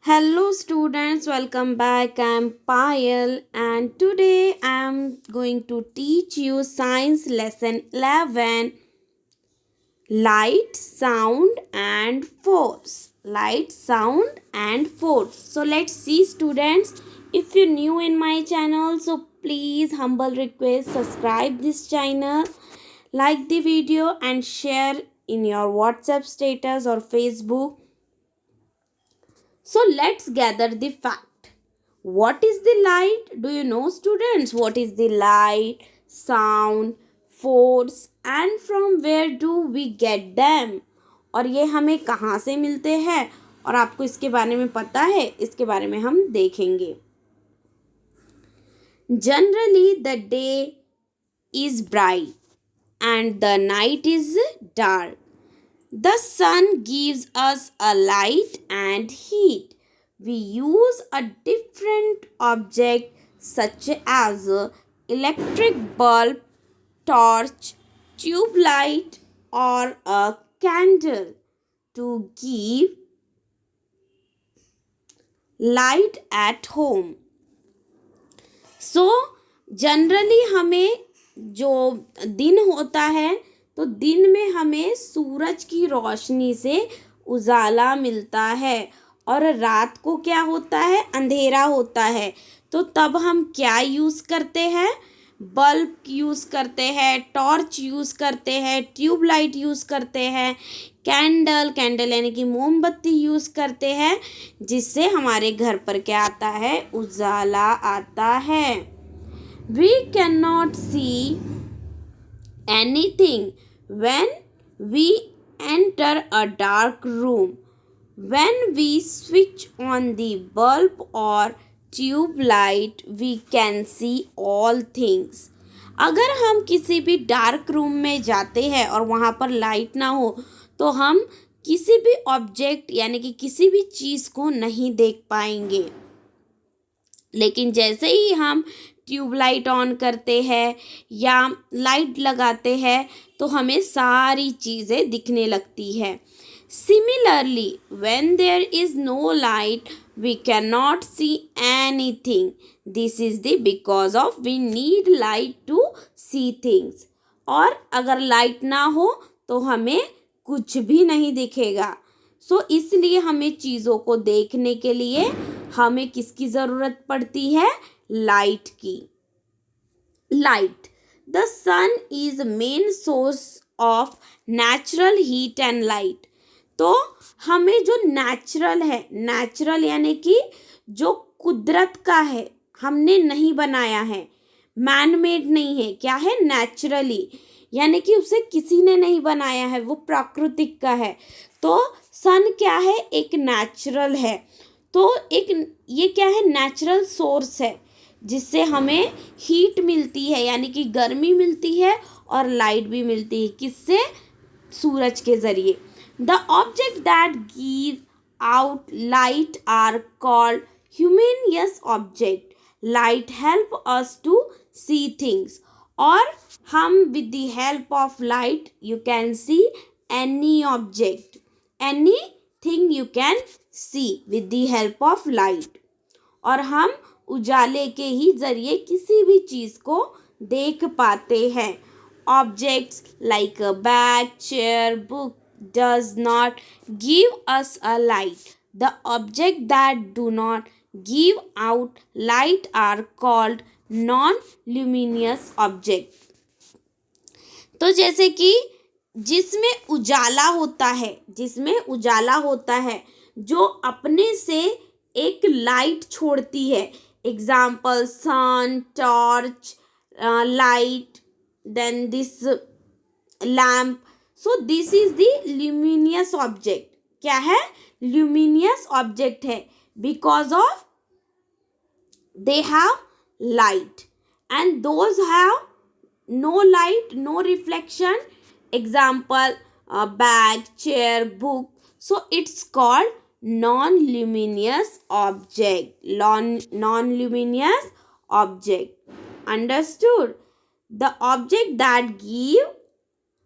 Hello students, welcome back. I'm Payal and today I'm going to teach you science lesson 11, light, sound and force. Light, sound and force. So let's see students, if you're new in my channel, so please humble request subscribe this channel, like the video and share in your WhatsApp status or Facebook. So let's gather the fact. What is the light? Do you know students? What is the light, sound, force and from where do we get them? और ये हमें कहाँ से मिलते हैं और आपको इसके बारे में पता है? इसके बारे में हम देखेंगे. Generally the day is bright and the night is dark. The sun gives us a light and heat. We use a different object such as a electric bulb, torch, tube light or a candle to give light at home. So generally हमें जो दिन होता है तो दिन में हमें सूरज की रोशनी से उजाला मिलता है और रात को क्या होता है, अंधेरा होता है. तो तब हम क्या यूज़ करते हैं? बल्ब यूज़ करते हैं, टॉर्च यूज़ करते हैं, ट्यूब लाइट यूज़ करते हैं, कैंडल यानी कि मोमबत्ती यूज़ करते हैं, जिससे हमारे घर पर क्या आता है, उजाला आता है. We can not see anything when we enter a dark room. When we switch on the bulb or tube light, we can see all things. अगर हम किसी भी डार्क रूम में जाते हैं और वहाँ पर लाइट ना हो तो हम किसी भी ऑब्जेक्ट यानी कि किसी भी चीज़ को नहीं देख पाएंगे. लेकिन जैसे ही हम ट्यूब लाइट ऑन करते हैं या लाइट लगाते हैं तो हमें सारी चीज़ें दिखने लगती है. Similarly, when there is no light, we cannot see anything. This is the because of we need light to see things. और अगर लाइट ना हो तो हमें कुछ भी नहीं दिखेगा. सो इसलिए हमें चीज़ों को देखने के लिए हमें किसकी ज़रूरत पड़ती है? लाइट की. Light. The sun is main source of natural heat and light. तो हमें जो नेचुरल यानी कि जो कुदरत का है, हमने नहीं बनाया है, मैन मेड नहीं है, क्या है, नेचुरली यानी कि उसे किसी ने नहीं बनाया है, वो प्राकृतिक का है. तो सन क्या है, एक नेचुरल है. तो एक ये क्या है, नेचुरल सोर्स है जिससे हमें हीट मिलती है यानी कि गर्मी मिलती है और लाइट भी मिलती है. किससे? सूरज के ज़रिए. The objects that give out light are called luminous object. Light help us to see things. और हम with the help of light you can see any object, anything you can see with the help of light. और हम उजाले के ही ज़रिए किसी भी चीज़ को देख पाते हैं. Objects like a bag, chair, book does not give us a light. The objects that do not give out light are called non-luminous objects. तो जैसे कि जिसमें उजाला होता है जो अपने से एक लाइट छोड़ती है. Example sun, torch, light, then this lamp. So this is the luminous object. क्या है? ल्यूमिनियस ऑब्जेक्ट है because of they have light and those have no light, no reflection. Example, bag, chair, book. So it's called non-luminous object. Non-luminous object. Understood? The object that give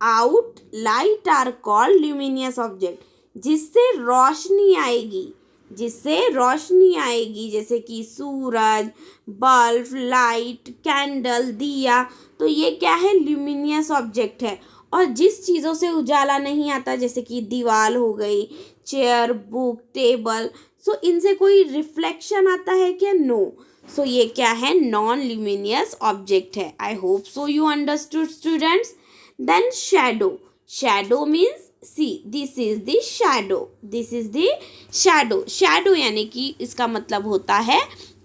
out light are called luminous object. जिससे रोशनी आएगी जिससे रोशनी आएगी, जैसे कि सूरज, bulb, light, candle, दिया। तो ये क्या है, ल्यूमिनियस ऑब्जेक्ट है। और जिस चीज़ों से उजाला नहीं आता, जैसे कि दीवार हो गई, चेयर, बुक, टेबल, सो इनसे कोई रिफ्लेक्शन आता है क्या? नो। सो ये क्या है, नॉन ल्यूमिनियस ऑब्जेक्ट है। I hope so you understood students. Then shadow. Shadow means, see this is the shadow, this is the shadow. Shadow यानी कि इसका मतलब होता है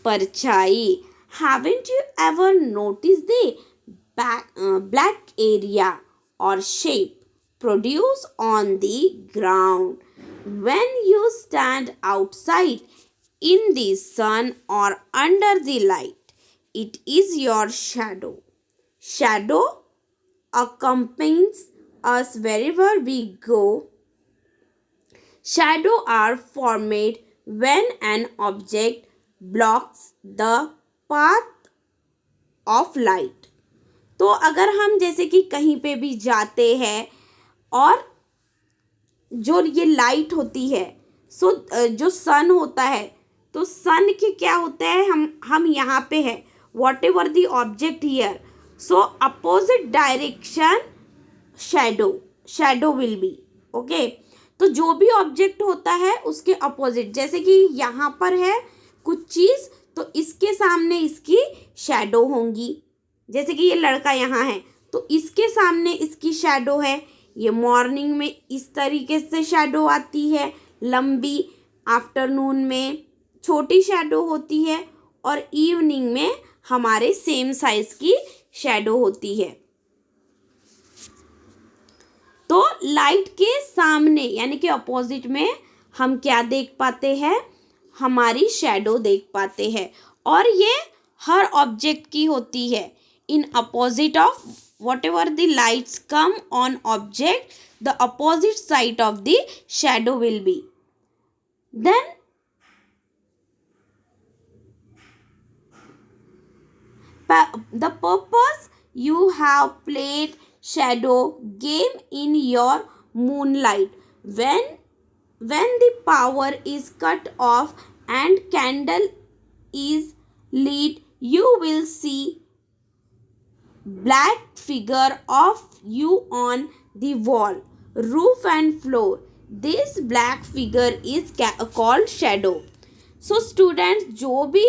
परछाई। Haven't you ever notice the black area or shape produced on the ground when you stand outside in the sun or under the light? It is your shadow. Shadow accompanies us wherever we go. Shadows are formed when an object blocks the path of light. तो अगर हम जैसे कि कहीं पे भी जाते हैं और जो ये लाइट होती है, सो जो सन होता है, तो सन के क्या होता है, हम यहाँ पे है, what ever the object here, so opposite direction shadow will be. Okay, तो जो भी ऑब्जेक्ट होता है उसके अपोजिट, जैसे कि यहाँ पर है कुछ चीज़, तो इसके सामने इसकी शैडो होंगी। जैसे कि ये लड़का यहाँ है, तो इसके सामने इसकी शैडो है। ये मॉर्निंग में इस तरीके से शैडो आती है लंबी, आफ्टरनून में छोटी शैडो होती है, और इवनिंग में हमारे सेम साइज की शैडो होती है। तो लाइट के सामने यानी कि अपोजिट में हम क्या देख पाते हैं, हमारी शैडो देख पाते हैं। और ये हर ऑब्जेक्ट की होती है। In opposite of whatever the lights come on object, the opposite side of the shadow will be. Then the purpose you have played shadow game in your moonlight, when the power is cut off and candle is lit, you will see black figure of you on the wall, roof and floor. This black figure is called shadow. So students, जो भी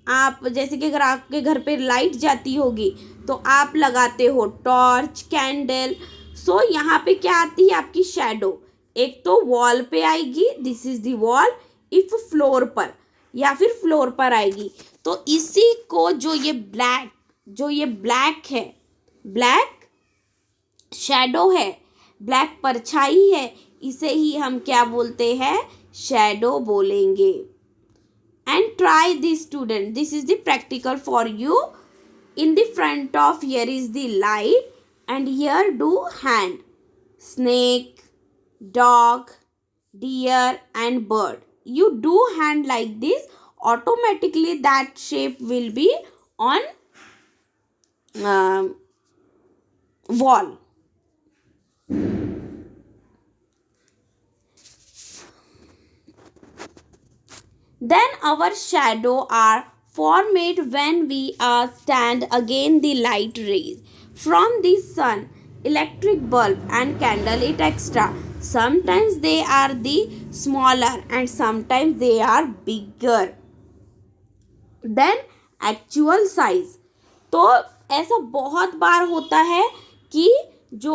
आप जैसे कि अगर आपके घर पे light जाती होगी तो आप लगाते हो टॉर्च, कैंडल, सो यहाँ पे क्या आती है आपकी शैडो। एक तो वॉल पे आएगी, this is the wall, if floor पर या फिर फ्लोर पर आएगी। तो इसी को जो ये ब्लैक है, ब्लैक शैडो है, ब्लैक परछाई है, इसे ही हम क्या बोलते हैं, शैडो बोलेंगे। And try this student, this is the practical for you. In the front of here is the light and here do hand, snake, dog, deer and bird. You do hand like this, automatically that shape will be on wall. Then our shadow are formed when we stand against the light rays from the sun, electric bulb and candle, etc. Sometimes they are the smaller and sometimes they are bigger than actual size. तो ऐसा बहुत बार होता है कि जो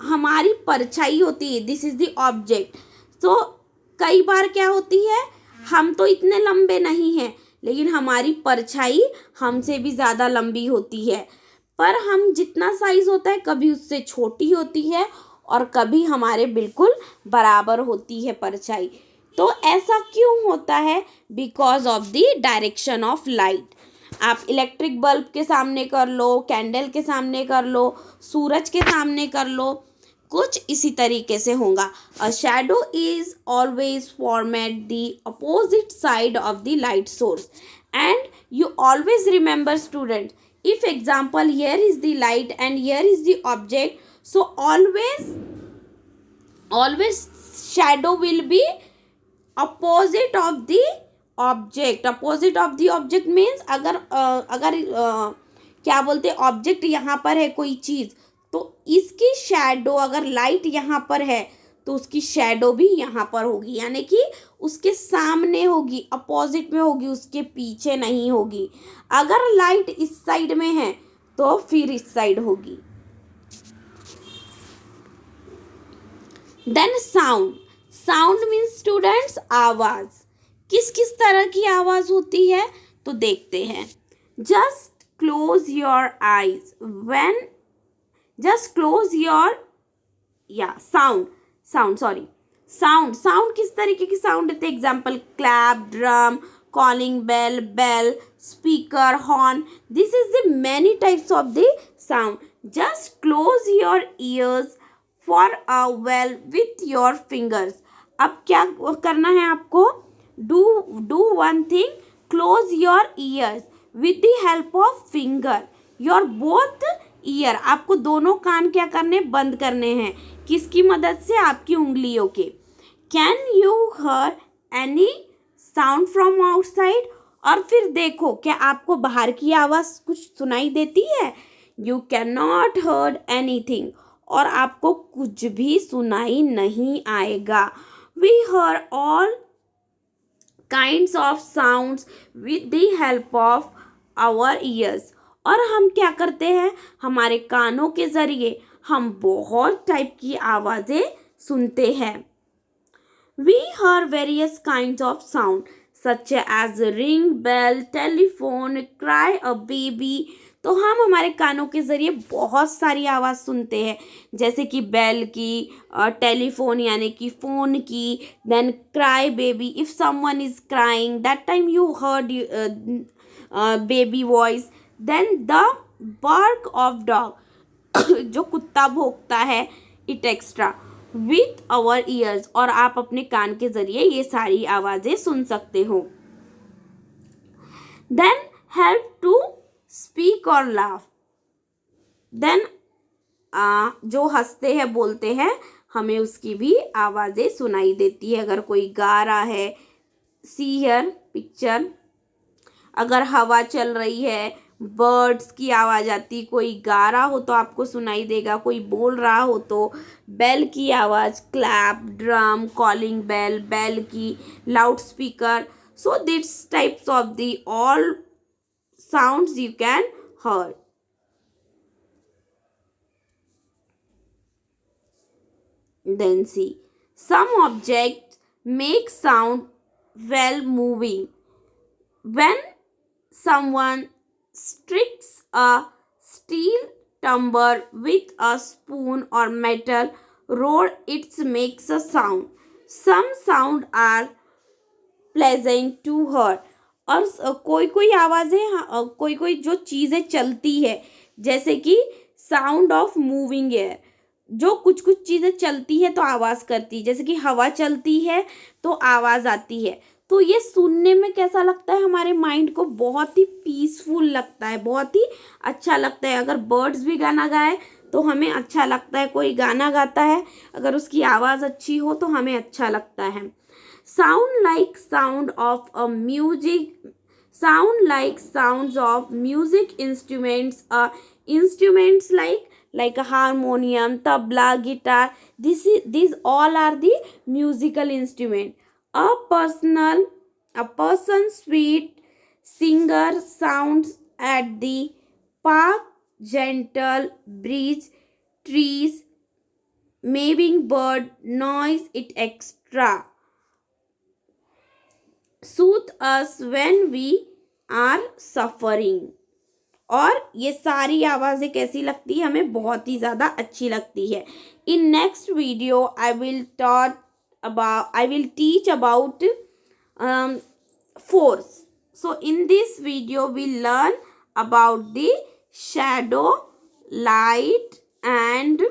हमारी परछाई होती है, दिस इज द ऑब्जेक्ट, तो कई बार क्या होती है, हम तो इतने लंबे नहीं हैं लेकिन हमारी परछाई हमसे भी ज़्यादा लंबी होती है। पर हम जितना साइज होता है कभी उससे छोटी होती है और कभी हमारे बिल्कुल बराबर होती है परछाई। तो ऐसा क्यों होता है, because of the direction of light. आप इलेक्ट्रिक बल्ब के सामने कर लो, कैंडल के सामने कर लो, सूरज के सामने कर लो, कुछ इसी तरीके से होगा। A shadow is always form at the opposite side of the light source and you always remember student, if example here is the light and here is the object, so always shadow will be opposite of the object. Opposite of the object means अगर क्या बोलते हैं, object यहाँ पर है कोई चीज़, तो इसकी शैडो, अगर लाइट यहाँ पर है तो उसकी शैडो भी यहाँ पर होगी, यानी कि उसके सामने होगी, अपोजिट में होगी, उसके पीछे नहीं होगी। अगर लाइट इस साइड में है तो फिर इस साइड होगी। Then sound. Sound means students आवाज। किस किस तरह की आवाज होती है तो देखते हैं। Just close your eyes when, just close your, या साउंड, साउंड किस तरीके की साउंड देते हैं? Example clap, drum, calling bell, speaker, horn. This is the many types of the sound. Just close your ears for a well with your fingers. अब क्या करना है आपको? Do one thing, close your ears with the help of finger, your both ear. आपको दोनों कान क्या करने? बंद करने हैं। किसकी मदद से? आपकी उंगलियों के। Can you her any sound from outside? और फिर देखो, क्या आपको बाहर की आवाज़ कुछ सुनाई देती है? You can not heard anything, और आपको कुछ भी सुनाई नहीं आएगा। We hear all kinds of sounds with the help of our ears. और हम क्या करते हैं? हमारे कानों के ज़रिए हम बहुत टाइप की आवाज़ें सुनते हैं। We hear various kinds of sound such as ring, bell, telephone, cry a baby। तो हम हमारे कानों के ज़रिए बहुत सारी आवाज़ सुनते हैं, जैसे कि बेल की, टेलीफोन यानी कि फ़ोन की, then cry baby, if someone is crying that time you heard baby voice. Then the bark of dog, जो कुत्ता भौंकता है, it extra with our ears. और आप अपने कान के जरिए ये सारी आवाज़ें सुन सकते हो। देन हेल्प टू स्पीक और लाफ। देन जो हंसते हैं, बोलते हैं, हमें उसकी भी आवाज़ें सुनाई देती है। अगर कोई गा रहा है, सी हियर पिक्चर, अगर हवा चल रही है, बर्ड्स की आवाज़ आती, कोई गा रहा हो तो आपको सुनाई देगा, कोई बोल रहा हो तो बेल की आवाज़, क्लैप, ड्रम, कॉलिंग बेल की, loud speaker. So this types of the all sounds you can her. Then see, some objects make sound while moving. When someone strikes a steel tumbler with a spoon or metal rod, it makes a sound. Some sound are pleasant to hear. और कोई कोई आवाज़ें, कोई कोई जो चीज़ें चलती है, जैसे कि साउंड ऑफ मूविंग एयर, जो कुछ कुछ चीज़ें चलती है तो आवाज़ करती है, जैसे कि हवा चलती है तो आवाज़ आती है। तो ये सुनने में कैसा लगता है? हमारे माइंड को बहुत ही पीसफुल लगता है, बहुत ही अच्छा लगता है। अगर बर्ड्स भी गाना गाए तो हमें अच्छा लगता है। कोई गाना गाता है, अगर उसकी आवाज़ अच्छी हो तो हमें अच्छा लगता है। Sound like sound of a music, sound like sounds of music instruments, instruments like a harmonium, tabla, guitar. These all are the musical instrument. A person's sweet singer sounds at the park, gentle breeze, trees, maying bird noise, it extra soothe us when we are suffering। और ये सारी आवाज़ें कैसी लगती है? हमें बहुत ही ज़्यादा अच्छी लगती है। In next video I will teach about force. So in this video we learn about the shadow, light and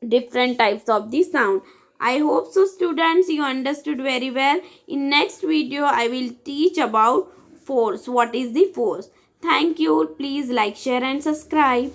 different types of the sound. I hope so students you understood very well. In next video I will teach about force. What is the force? Thank you. Please like, share and subscribe.